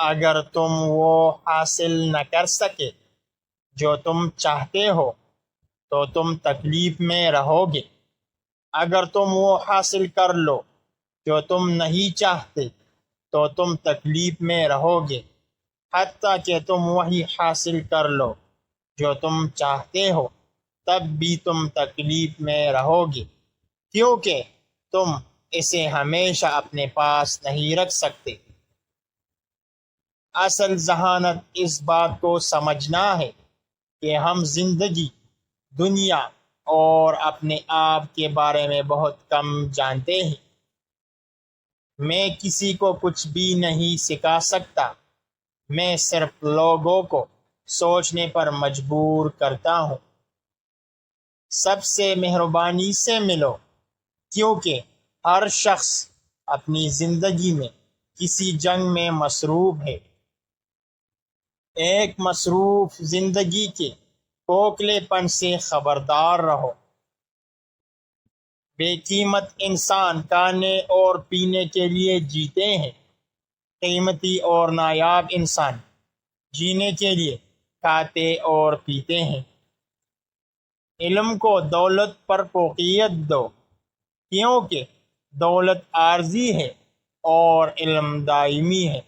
اگر تم وہ حاصل نہ کر سکے جو تم چاہتے ہو تو تم تکلیف میں رہو گے، اگر تم وہ حاصل کر لو جو تم نہیں چاہتے تو تم تکلیف میں رہو گے، حتیٰ کہ تم وہی حاصل کر لو جو تم چاہتے ہو تب بھی تم تکلیف میں رہو گے، کیونکہ تم اسے ہمیشہ اپنے پاس نہیں رکھ سکتے۔ اصل ذہانت اس بات کو سمجھنا ہے کہ ہم زندگی، دنیا اور اپنے آپ کے بارے میں بہت کم جانتے ہیں۔ میں کسی کو کچھ بھی نہیں سکھا سکتا، میں صرف لوگوں کو سوچنے پر مجبور کرتا ہوں۔ سب سے مہربانی سے ملو، کیونکہ ہر شخص اپنی زندگی میں کسی جنگ میں مصروف ہے۔ ایک مصروف زندگی کے کوکلے پن سے خبردار رہو۔ بے قیمت انسان کھانے اور پینے کے لیے جیتے ہیں، قیمتی اور نایاب انسان جینے کے لیے کھاتے اور پیتے ہیں۔ علم کو دولت پر فوقیت دو، کیونکہ دولت عارضی ہے اور علم دائمی ہے۔